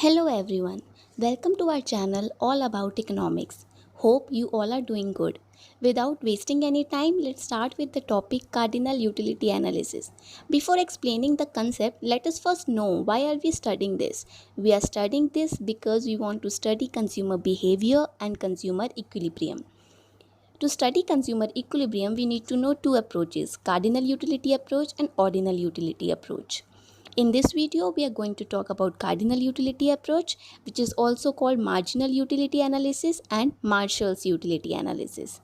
Hello everyone, welcome to our channel all about economics. Hope you all are doing good. Without wasting any time, let's start with the topic cardinal utility analysis. Before explaining the concept, let us first know why are we studying this. We are studying this because we want to study consumer behavior and consumer equilibrium. To study consumer equilibrium, we need to know two approaches, cardinal utility approach and ordinal utility approach. In this video, we are going to talk about cardinal utility approach, which is also called marginal utility analysis and Marshall's utility analysis.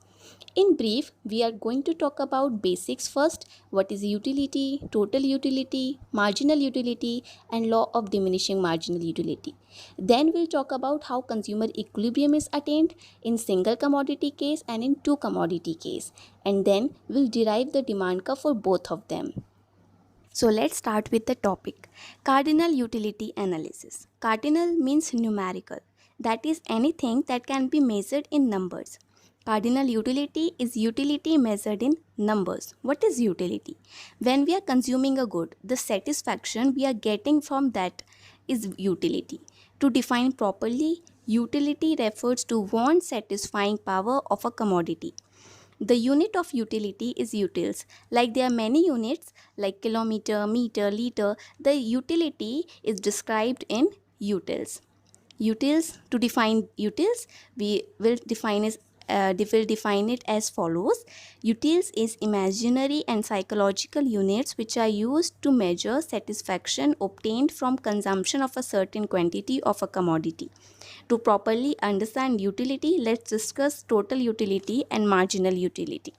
In brief, we are going to talk about basics first, what is utility, total utility, marginal utility, and law of diminishing marginal utility. Then we'll talk about how consumer equilibrium is attained in single commodity case and in two commodity case. And then we'll derive the demand curve for both of them. So let's start with the topic, cardinal utility analysis. Cardinal means numerical, that is anything that can be measured in numbers. Cardinal utility is utility measured in numbers. What is utility? When we are consuming a good, the satisfaction we are getting from that is utility. To define properly, utility refers to want satisfying power of a commodity. The unit of utility is utils. Like there are many units like kilometer, meter, liter. The utility is described in utils. Utils, to define utils, we will define it as follows. Utils is imaginary and psychological units which are used to measure satisfaction obtained from consumption of a certain quantity of a commodity. To properly understand utility, let's discuss total utility and marginal utility.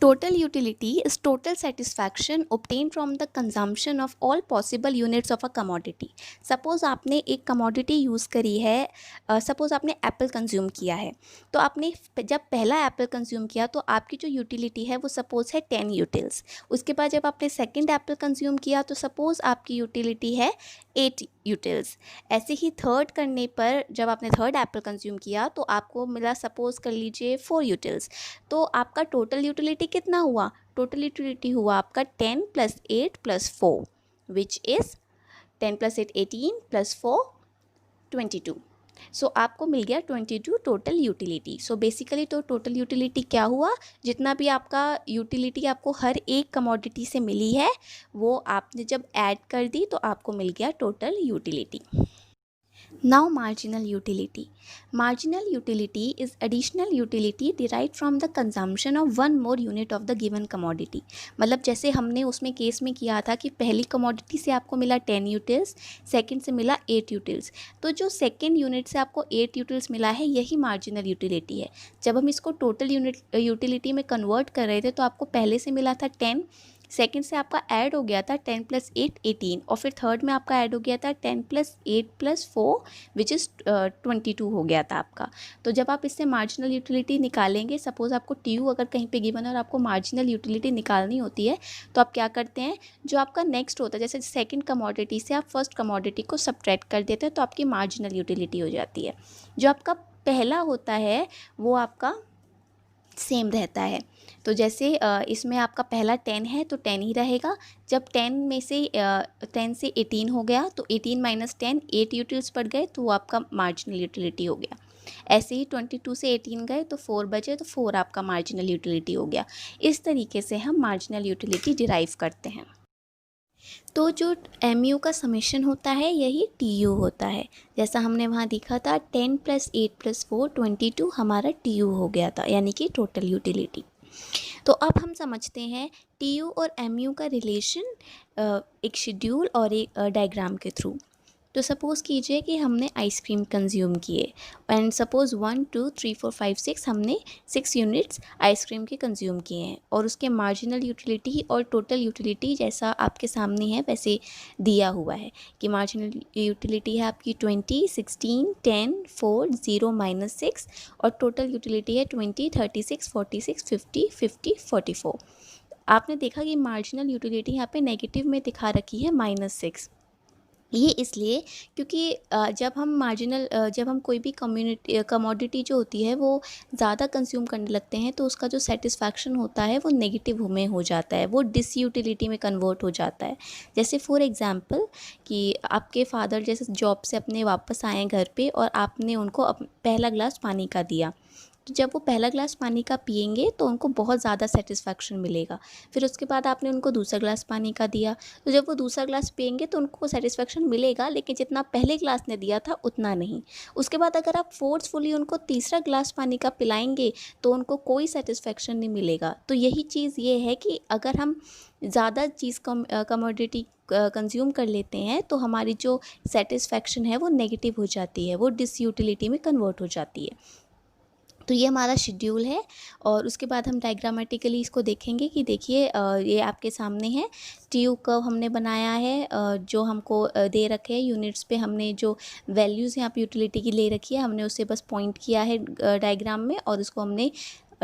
Total utility is total satisfaction obtained from the consumption of all possible units of a commodity. Suppose आपने एक commodity use करी है, suppose आपने Apple consume किया है, तो आपने जब पहला एप्पल कंज्यूम किया तो आपकी जो यूटिलिटी है वो सपोज है 10 यूटिल्स. उसके बाद जब आपने सेकंड एप्पल कंज्यूम किया तो सपोज आपकी यूटिलिटी है 8 यूटिल्स. ऐसे ही थर्ड करने पर जब आपने थर्ड एप्पल कंज्यूम किया तो आपको मिला सपोज कर लीजिए 4 यूटिल्स. तो आपका टोटल यूटिलिटी कितना हुआ? टोटल यूटिलिटी हुआ आपका 10 + 8 + 4 विच इज़ 10 + 8 18 + 4 22. सो आपको मिल गया 22 टोटल यूटिलिटी. सो बेसिकली तो टोटल यूटिलिटी क्या हुआ, जितना भी आपका यूटिलिटी आपको हर एक कमोडिटी से मिली है वो आपने जब ऐड कर दी तो आपको मिल गया total utility. Now marginal utility. Marginal utility is additional utility derived from the consumption of one more unit of the given commodity. मतलब जैसे हमने उसमें केस में किया था कि पहली कमोडिटी से आपको मिला 10 यूटिल्स, सेकंड से मिला 8 यूटिल्स. तो जो सेकंड यूनिट से आपको 8 यूटिल्स मिला है यही मार्जिनल यूटिलिटी है. जब हम इसको टोटल यूटिलिटी में कन्वर्ट कर रहे थे तो आपको पहले से मिला था 10, सेकंड से आपका ऐड हो गया था 10 + 8 18 और फिर थर्ड में आपका ऐड हो गया था 10 + 8 + 4 विच इज़ 22 हो गया था आपका. तो जब आप इससे मार्जिनल यूटिलिटी निकालेंगे, सपोज़ आपको TU अगर कहीं पे गिवन है और आपको मार्जिनल यूटिलिटी निकालनी होती है तो आप क्या करते हैं, जो आपका नेक्स्ट होता है जैसे सेकेंड कमोडिटी से आप फर्स्ट कमोडिटी को सब्ट्रैक्ट कर देते हैं तो आपकी मार्जिनल यूटिलिटी हो जाती है. जो आपका पहला होता है वो आपका सेम रहता है. तो जैसे इसमें आपका पहला 10 है तो 10 ही रहेगा. जब 10 में से 10 से 18 हो गया तो 18 - 10 8 यूटिल्स पड़ गए तो वो आपका मार्जिनल यूटिलिटी हो गया. ऐसे ही 22 से 18 गए तो 4 बचे तो 4 आपका मार्जिनल यूटिलिटी हो गया. इस तरीके से हम मार्जिनल यूटिलिटी डिराइव करते हैं. तो जो MU का समेशन होता है यही TU होता है. जैसा हमने वहाँ देखा था 10 + 8 + 4 22 हमारा TU हो गया था, यानी कि टोटल यूटिलिटी. तो अब हम समझते हैं TU और MU का रिलेशन एक शेड्यूल और एक डायग्राम के थ्रू. तो सपोज़ कीजिए कि हमने आइसक्रीम कंज्यूम किए एंड सपोज़ 1 2 3 4 5 6 हमने 6 यूनिट्स आइसक्रीम के कंज्यूम किए हैं और उसके मार्जिनल यूटिलिटी और टोटल यूटिलिटी जैसा आपके सामने है वैसे दिया हुआ है कि मार्जिनल यूटिलिटी है आपकी 20 16 10 4 0 -6 और टोटल यूटिलिटी है 20 36 46 50 50 44. आपने देखा कि मार्जिनल यूटिलिटी यहाँ पे नेगेटिव में दिखा रखी है -6. ये इसलिए क्योंकि जब हम कोई भी कमोडिटी जो होती है वो ज़्यादा कंज्यूम करने लगते हैं, तो उसका जो सेटिस्फैक्शन होता है वो नेगेटिव में हो जाता है, वो डिसयूटिलिटी में कन्वर्ट हो जाता है। जैसे फॉर एग्ज़ाम्पल कि आपके फादर जैसे जॉब से अपने वापस आए हैं घर पे और आपने उनको पहला ग्लास पानी का दिया, तो जब वो पहला ग्लास पानी का पिएंगे तो उनको बहुत ज़्यादा सेटिस्फैक्शन मिलेगा। फिर उसके बाद आपने उनको दूसरा ग्लास पानी का दिया, तो जब वो दूसरा ग्लास पिएंगे तो उनको सेटिस्फैक्शन मिलेगा, लेकिन जितना पहले ग्लास ने दिया था उतना नहीं। उसके बाद अगर आप फोर्सफुली उनको तीसरा ग्लास पानी का पिलाएंगे तो उनको कोई सेटिस्फैक्शन नहीं मिलेगा। तो यही चीज़ ये है कि अगर हम ज़्यादा चीज़ कमोडिटी कंज्यूम कर लेते हैं तो हमारी जो सेटिस्फैक्शन है वो नेगेटिव हो जाती है, वो डिसयूटिलिटी में कन्वर्ट हो जाती है। तो ये हमारा शेड्यूल है और उसके बाद हम डायग्रामेटिकली इसको देखेंगे कि देखिए ये आपके सामने है, टीयू कर्व हमने बनाया है, जो हमको दे रखे हैं यूनिट्स पे हमने जो वैल्यूज़ यहाँ पे यूटिलिटी की ले रखी है हमने उसे बस पॉइंट किया है डायग्राम में और उसको हमने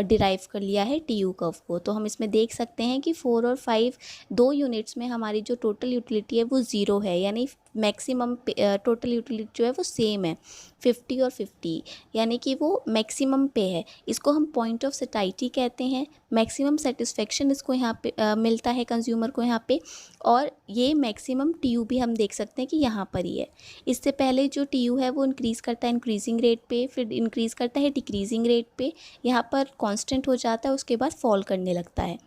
डिराइव कर लिया है टीयू कर्व को। तो हम इसमें देख सकते हैं कि 4 और 5 दो यूनिट्स में हमारी जो टोटल यूटिलिटी है वो ज़ीरो है, यानी मैक्सिमम टोटल यूटिलिटी जो है वो सेम है 50 और 50, यानी कि वो मैक्सिमम पे है। इसको हम पॉइंट ऑफ सैटिस्फैक्शन कहते हैं। मैक्सिमम सेटिस्फेक्शन इसको यहाँ पे मिलता है कंज्यूमर को यहाँ पे, और ये मैक्सिमम टीयू भी हम देख सकते हैं कि यहाँ पर ही है। इससे पहले जो टीयू है वो इंक्रीज़ करता है इंक्रीजिंग रेट पे, फिर इंक्रीज़ करता है डिक्रीजिंग रेट पे, यहाँ पर कांस्टेंट हो जाता है, उसके बाद फॉल करने लगता है।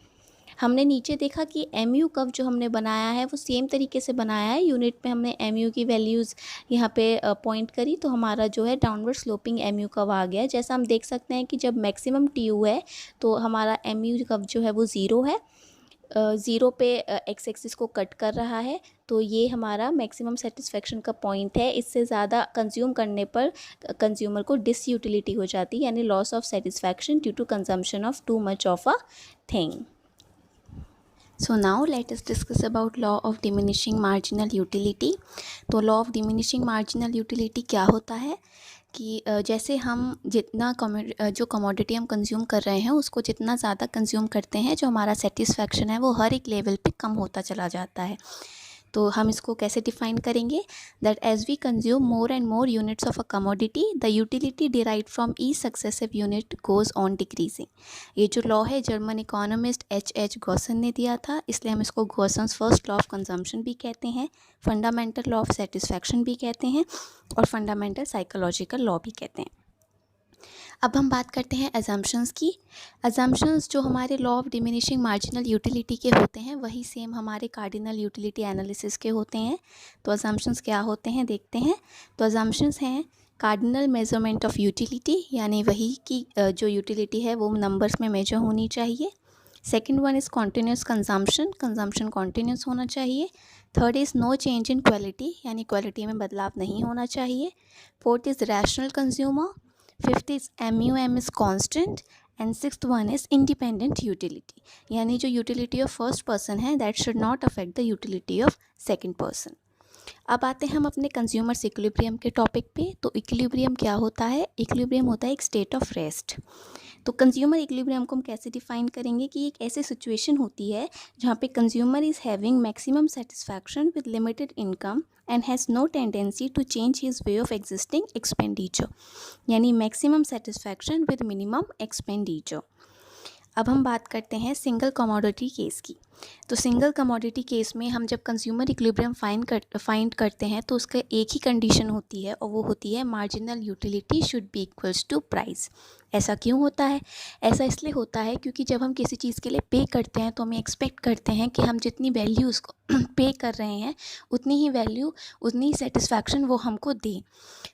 हमने नीचे देखा कि एमयू कर्व जो हमने बनाया है वो सेम तरीके से बनाया है। यूनिट पे हमने एमयू की वैल्यूज़ यहाँ पे पॉइंट करी तो हमारा जो है डाउनवर्ड स्लोपिंग एमयू कर्व आ गया। जैसा हम देख सकते हैं कि जब मैक्सिमम टीयू है तो हमारा एमयू कर्व जो है वो ज़ीरो है, ज़ीरो पे एक्स एक्सिस को कट कर रहा है। तो ये हमारा मैक्सिमम सेटिस्फेक्शन का पॉइंट है। इससे ज़्यादा कंज्यूम करने पर कंज्यूमर को डिसयूटिलिटी हो जाती है, यानी loss of satisfaction due to consumption of too much of a thing. So now let us discuss about law of diminishing marginal utility. तो law of diminishing marginal utility क्या होता है कि जैसे हम जितना जो कमोडिटी हम कंज्यूम कर रहे हैं उसको जितना ज़्यादा कंज्यूम करते हैं, जो हमारा सेटिस्फैक्शन है वो हर एक लेवल पे कम होता चला जाता है। तो हम इसको कैसे डिफाइन करेंगे, that as we consume more and more units of a commodity the utility derived from each successive unit goes on decreasing. ये जो लॉ है जर्मन इकोनॉमिस्ट H गॉसन ने दिया था, इसलिए हम इसको गॉसन्स फर्स्ट लॉ ऑफ कंजम्पशन भी कहते हैं, फंडामेंटल लॉ ऑफ सेटिस्फैक्शन भी कहते हैं और फंडामेंटल साइकोलॉजिकल लॉ भी कहते हैं। अब हम बात करते हैं अजम्पशंस की। अजम्पशंस जो हमारे law of diminishing marginal utility के होते हैं वही सेम हमारे कार्डिनल यूटिलिटी एनालिसिस के होते हैं। तो अजम्पशंस क्या होते हैं देखते हैं। तो अजम्पशंस हैं कार्डिनल मेजरमेंट ऑफ यूटिलिटी, यानी वही कि जो यूटिलिटी है वो नंबर्स में मेजर होनी चाहिए। Second one is continuous consumption, consumption continuous होना चाहिए। Third is no change in quality, यानी क्वालिटी में बदलाव नहीं होना चाहिए। Fourth is rational consumer. Fifth is MUM is constant and sixth one is independent utility, यानी जो यूटिलिटी ऑफ फर्स्ट पर्सन है that should not affect the utility of second person. अब आते हैं हम अपने कंज्यूमर्स इक्विलिब्रियम के टॉपिक पे। तो इक्विलिब्रियम क्या होता है, इक्विलिब्रियम होता है एक स्टेट ऑफ रेस्ट। तो कंज्यूमर इक्विलिब्रियम को हम कैसे डिफाइन करेंगे कि एक ऐसी सिचुएशन होती है जहाँ पे consumer is having maximum satisfaction with limited income and has no tendency to change his way of existing expenditure, यानी maximum satisfaction with minimum expenditure. अब हम बात करते हैं सिंगल कमोडिटी केस की। तो सिंगल कमोडिटी केस में हम जब कंज्यूमर इक्विलिब्रियम फाइंड करते हैं तो उसका एक ही कंडीशन होती है और वो होती है marginal utility should be equals to price. ऐसा क्यों होता है? ऐसा इसलिए होता है क्योंकि जब हम किसी चीज़ के लिए पे करते हैं तो हम एक्सपेक्ट करते हैं कि हम जितनी वैल्यू उसको पे कर रहे हैं उतनी ही वैल्यू, उतनी ही सेटिस्फैक्शन वो हमको दें।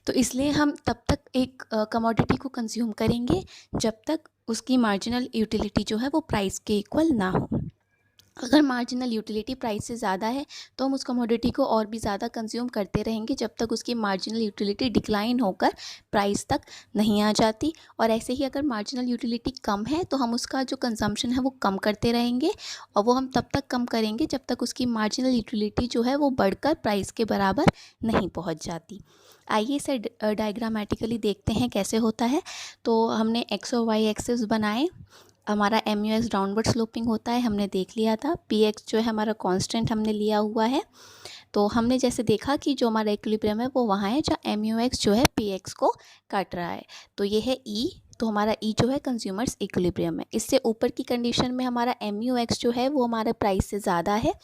तो इसलिए हम तब तक एक कमोडिटी को कंज्यूम करेंगे जब तक उसकी मार्जिनल यूटिलिटी जो है वो प्राइस के इक्वल ना हो। अगर मार्जिनल यूटिलिटी प्राइस से ज़्यादा है तो हम उस कमोडिटी को और भी ज़्यादा कंज्यूम करते रहेंगे जब तक उसकी मार्जिनल यूटिलिटी डिक्लाइन होकर प्राइस तक नहीं आ जाती। और ऐसे ही अगर मार्जिनल यूटिलिटी कम है तो हम उसका जो कंजम्पशन है वो कम करते रहेंगे, और वो हम तब तक कम करेंगे जब तक उसकी मार्जिनल यूटिलिटी जो है वो बढ़कर प्राइस के बराबर नहीं पहुँच जाती। आइए इसे डायग्रामेटिकली देखते हैं कैसे होता है। तो हमने एक्स और वाई एक्सिस बनाए। हमारा MUS डाउनवर्ड स्लोपिंग होता है, हमने देख लिया था। PX जो है हमारा कांस्टेंट हमने लिया हुआ है। तो हमने जैसे देखा कि जो हमारा इक्विलिब्रियम है वो वहाँ है जहाँ एम यू एक्स जो है पी एक्स को काट रहा है। तो ये है ई, तो हमारा ई जो है कंज्यूमर्स इक्विलिब्रियम है। इससे ऊपर की कंडीशन में हमारा एम यू एक्स जो है वो हमारे प्राइस से ज़्यादा है,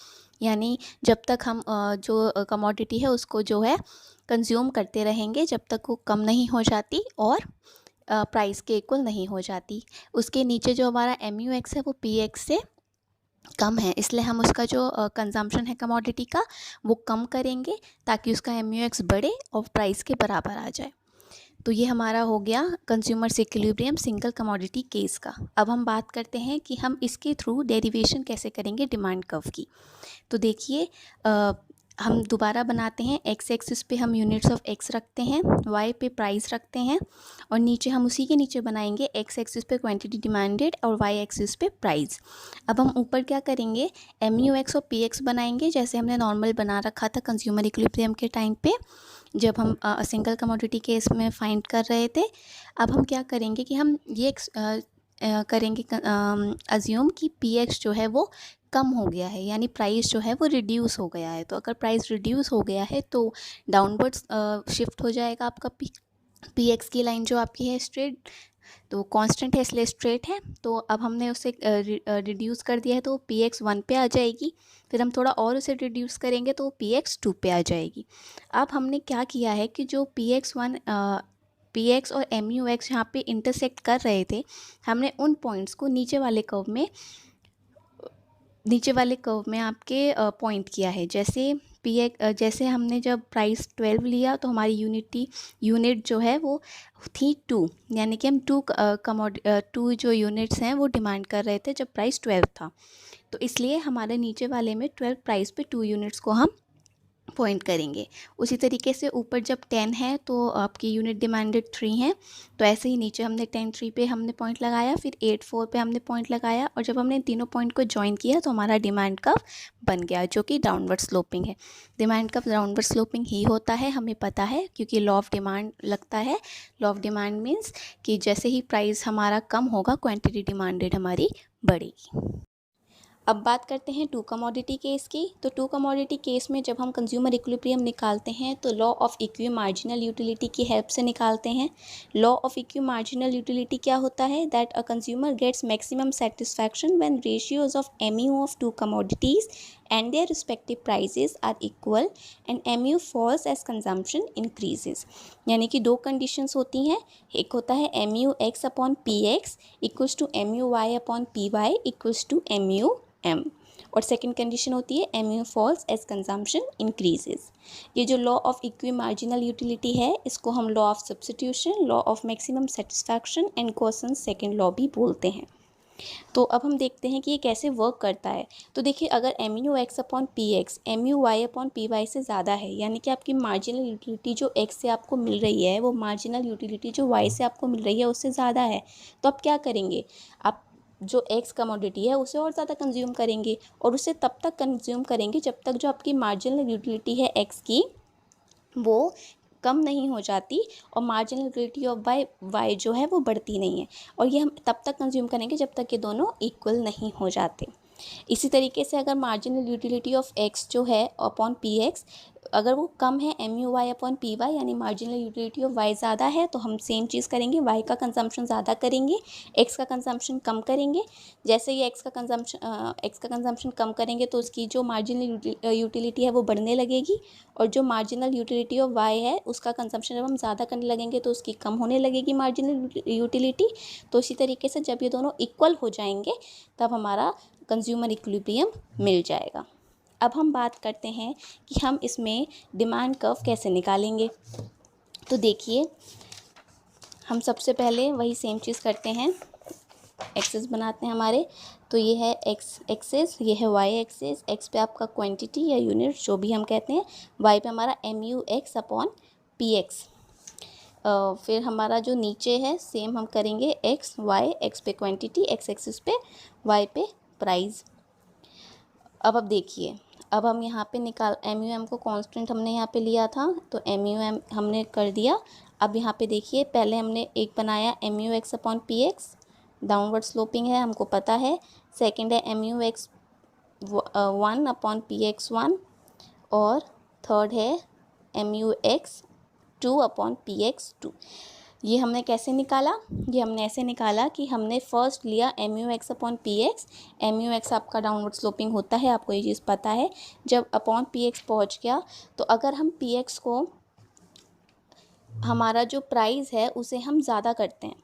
यानी जब तक हम जो कमोडिटी है उसको जो है कंज्यूम करते रहेंगे जब तक वो कम नहीं हो जाती और प्राइस के इक्वल नहीं हो जाती। उसके नीचे जो हमारा एम यू एक्स है वो पी एक्स से कम है, इसलिए हम उसका जो कंजम्पशन है कमोडिटी का वो कम करेंगे ताकि उसका एम यू एक्स बढ़े और प्राइस के बराबर आ जाए। तो ये हमारा हो गया consumers equilibrium single commodity case का। अब हम बात करते हैं कि हम इसके थ्रू डेरिवेशन कैसे करेंगे डिमांड कर्व की। तो देखिए हम दोबारा बनाते हैं, एक्स एक्सिस पे हम यूनिट्स ऑफ एक्स रखते हैं, वाई पे प्राइस रखते हैं और नीचे हम उसी के नीचे बनाएंगे एक्स एक्सिस पे क्वांटिटी डिमांडेड और वाई एक्सिस पे प्राइस। अब हम ऊपर क्या करेंगे, एम यू एक्स और पी एक्स बनाएंगे जैसे हमने नॉर्मल बना रखा था कंज्यूमर इक्विलिब्रियम के टाइम पे जब हम सिंगल कमोडिटी केस में फाइंड कर रहे थे। अब हम क्या करेंगे कि हम ये करेंगे अज्यूम कि पी एक्स जो है वो कम हो गया है, यानी प्राइस जो है वो रिड्यूस हो गया है। तो अगर प्राइस रिड्यूस हो गया है तो डाउनवर्ड्स शिफ्ट हो जाएगा आपका पी एक्स की लाइन जो आपकी है स्ट्रेट, तो कांस्टेंट है इसलिए स्ट्रेट है। तो अब हमने उसे रिड्यूस कर दिया है तो पी एक्स 1 पे आ जाएगी, फिर हम थोड़ा और उसे रिड्यूस करेंगे तो पी एक्स 2 पे आ जाएगी। अब हमने क्या किया है कि जो पी एक्स 1 पी एक्स और एम यू एक्स यहाँ पे इंटरसेक्ट कर रहे थे, हमने उन पॉइंट्स को नीचे वाले कर्व में आपके पॉइंट किया है। जैसे जैसे हमने जब प्राइस 12 लिया तो हमारी यूनिट जो है वो थी 2, यानी कि हम 2 जो यूनिट्स हैं वो डिमांड कर रहे थे जब प्राइस 12 था। तो इसलिए हमारे नीचे वाले में 12 प्राइस पे 2 यूनिट्स को हम पॉइंट करेंगे। उसी तरीके से ऊपर जब 10 है तो आपकी यूनिट डिमांडेड 3 है, तो ऐसे ही नीचे हमने 10 3 पे हमने पॉइंट लगाया, फिर 8 4 पे हमने पॉइंट लगाया और जब हमने तीनों पॉइंट को ज्वाइन किया तो हमारा डिमांड कर्व बन गया जो कि डाउनवर्ड स्लोपिंग है। डिमांड कर्व डाउनवर्ड स्लोपिंग ही होता है, हमें पता है क्योंकि लॉ ऑफ डिमांड लगता है। लॉ ऑफ डिमांड मीन्स कि जैसे ही प्राइस हमारा कम होगा क्वान्टिटी डिमांडेड हमारी बढ़ेगी। अब बात करते हैं टू कमोडिटी केस की। तो टू कमोडिटी केस में जब हम कंज्यूमर इक्विलिब्रियम निकालते हैं तो law of equi marginal utility की हेल्प से निकालते हैं। Law of equi marginal utility क्या होता है, that a consumer gets maximum satisfaction when ratios of MU of two commodities and their respective prices are equal and mu falls as consumption increases। यानी कि दो conditions होती हैं, एक होता है mu x upon P X equals to mu y upon P Y equals to mu m, और second condition होती है mu falls as consumption increases। ये जो law of equi marginal utility है इसको हम law of substitution, law of maximum satisfaction and quotient second law भी बोलते हैं। तो अब हम देखते हैं कि ये कैसे वर्क करता है। तो देखिए अगर M U X upon P X M U Y upon P Y से ज़्यादा है, यानी कि आपकी मार्जिनल यूटिलिटी जो एक्स से आपको मिल रही है वो मार्जिनल यूटिलिटी जो वाई से आपको मिल रही है उससे ज़्यादा है, तो आप क्या करेंगे, आप जो एक्स कमोडिटी है उसे और ज़्यादा कंज्यूम करेंगे और उसे तब तक कंज्यूम करेंगे जब तक जो आपकी मार्जिनल यूटिलिटी है एक्स की वो कम नहीं हो जाती और मार्जिनल यूटिलिटी ऑफ वाई जो है वो बढ़ती नहीं है, और ये हम तब तक कंज्यूम करेंगे जब तक ये दोनों इक्वल नहीं हो जाते। इसी तरीके से अगर मार्जिनल यूटिलिटी ऑफ एक्स जो है अपॉन पी एक्स अगर वो कम है M U Y upon P Y, यानी मार्जिनल यूटिलिटी ऑफ वाई ज़्यादा है, तो हम सेम चीज़ करेंगे, वाई का कंजम्पशन ज़्यादा करेंगे, एक्स का कंजम्पशन कम करेंगे। जैसे ही एक्स का कंजम्पशन कम करेंगे तो उसकी जो मार्जिनल यूटिलिटी है वो बढ़ने लगेगी, और जो मार्जिनल यूटिलिटी ऑफ वाई है उसका कंजम्पशन जब हम ज़्यादा करने लगेंगे तो उसकी कम होने लगेगी मार्जिनल यूटिलिटी। तो इसी तरीके से जब ये दोनों इक्वल हो जाएंगे तब हमारा कंज्यूमर इक्विलिब्रियम मिल जाएगा। अब हम बात करते हैं कि हम इसमें डिमांड कर्व कैसे निकालेंगे। तो देखिए हम सबसे पहले वही सेम चीज़ करते हैं, एक्सेस बनाते हैं हमारे। तो ये है एक्स एक्सेस, ये है वाई एक्सेस। एक्स पे आपका क्वांटिटी या यूनिट जो भी हम कहते हैं, वाई पे हमारा M U X upon P X. फिर हमारा जो नीचे है सेम हम करेंगे एक्स वाई, एक्स पे क्वांटिटी, एक्स एक्सिस पे, वाई पे प्राइस। अब देखिए अब हम यहाँ पे निकाल एम यू एम को कांस्टेंट हमने यहाँ पे लिया था तो एम यू एम हमने कर दिया। अब यहाँ पे देखिए पहले हमने एक बनाया M U X upon P X, downward sloping है हमको पता है। सेकंड है M U X 1 upon P X 1, और थर्ड है MUX2/PX2। ये हमने कैसे निकाला? ये हमने ऐसे निकाला कि हमने फर्स्ट लिया MUX/PX। MUX आपका डाउनवर्ड स्लोपिंग होता है, आपको ये चीज़ पता है। जब अपॉन PX पहुंच गया तो अगर हम PX को, हमारा जो प्राइस है उसे हम ज़्यादा करते हैं,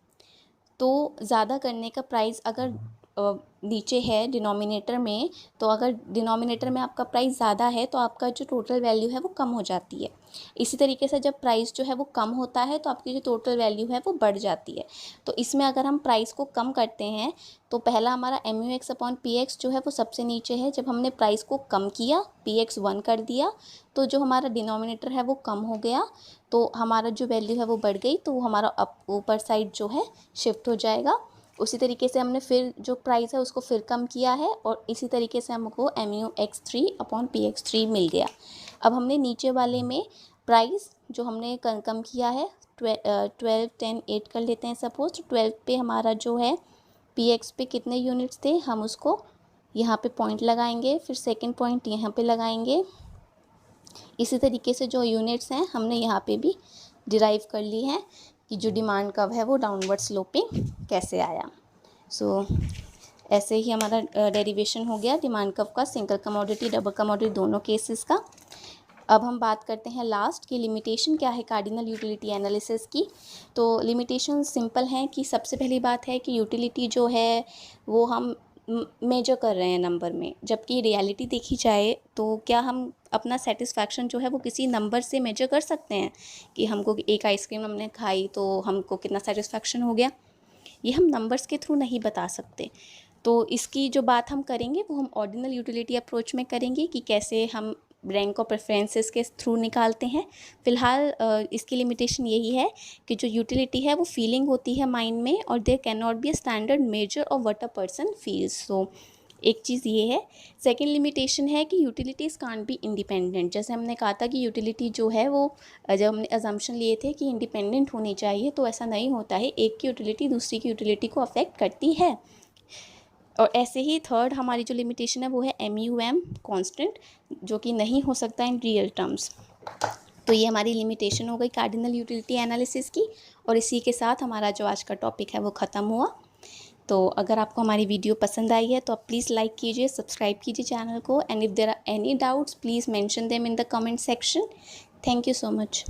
तो ज़्यादा करने का प्राइस अगर नीचे है डिनोमिनेटर में, तो अगर डिनोमिनेटर में आपका प्राइस ज़्यादा है तो आपका जो टोटल वैल्यू है वो कम हो जाती है। इसी तरीके से जब प्राइस जो है वो कम होता है तो आपकी जो टोटल वैल्यू है वो बढ़ जाती है। तो इसमें अगर हम प्राइस को कम करते हैं तो पहला हमारा MUX/PX जो है वो सबसे नीचे है। जब हमने प्राइस को कम किया, PX 1 कर दिया, तो जो हमारा डिनोमिनेटर है वो कम हो गया, तो हमारा जो वैल्यू है वो बढ़ गई, तो हमारा अप ऊपर साइड जो है शिफ्ट हो जाएगा। उसी तरीके से हमने फिर जो प्राइस है उसको फिर कम किया है और इसी तरीके से हमको MUX3/PX3 मिल गया। अब हमने नीचे वाले में प्राइस जो हमने कम किया है 12, 10, 8 कर लेते हैं सपोज। 12 पे हमारा जो है PX पे कितने यूनिट्स थे, हम उसको यहाँ पे पॉइंट लगाएंगे, फिर सेकंड पॉइंट यहाँ पे लगाएंगे। इसी तरीके से जो यूनिट्स हैं हमने यहाँ पे भी डिराइव कर ली हैं कि जो डिमांड कर्व है वो डाउनवर्ड स्लोपिंग कैसे आया। सो ऐसे ही हमारा डेरिवेशन हो गया डिमांड कर्व का, सिंगल कमोडिटी डबल कमोडिटी दोनों केसेस का। अब हम बात करते हैं लास्ट की लिमिटेशन क्या है कार्डिनल यूटिलिटी एनालिसिस की। तो लिमिटेशन सिंपल हैं कि सबसे पहली बात है कि यूटिलिटी जो है वो हम मेजर कर रहे हैं नंबर में, जबकि रियलिटी देखी जाए तो क्या हम अपना सेटिस्फैक्शन जो है वो किसी नंबर से मेजर कर सकते हैं कि हमको एक आइसक्रीम हमने खाई तो हमको कितना सेटिस्फैक्शन हो गया? ये हम नंबर्स के थ्रू नहीं बता सकते। तो इसकी जो बात हम करेंगे वो हम ऑर्डिनल यूटिलिटी अप्रोच में करेंगे कि कैसे हम रैंक और प्रेफरेंसेस के थ्रू निकालते हैं। फ़िलहाल इसकी लिमिटेशन यही है कि जो यूटिलिटी है वो फीलिंग होती है माइंड में, और there can not be a standard measure of what a person feels. So एक चीज़ ये है। सेकंड लिमिटेशन है कि यूटिलिटीज़ कांट बी इंडिपेंडेंट। जैसे हमने कहा था कि यूटिलिटी जो है वो, जब हमने अजम्पशन लिए थे कि इंडिपेंडेंट होनी चाहिए, तो ऐसा नहीं होता है। एक की यूटिलिटी दूसरी की यूटिलिटी को अफेक्ट करती है। और ऐसे ही थर्ड हमारी जो लिमिटेशन है वो है MUM कांस्टेंट, जो कि नहीं हो सकता इन रियल टर्म्स। तो ये हमारी लिमिटेशन हो गई कार्डिनल यूटिलिटी एनालिसिस की। और इसी के साथ हमारा जो आज का टॉपिक है वो ख़त्म हुआ। तो अगर आपको हमारी वीडियो पसंद आई है तो आप प्लीज़ लाइक कीजिए, सब्सक्राइब कीजिए चैनल को, and if there are any doubts please mention them in the comment section. Thank you so much.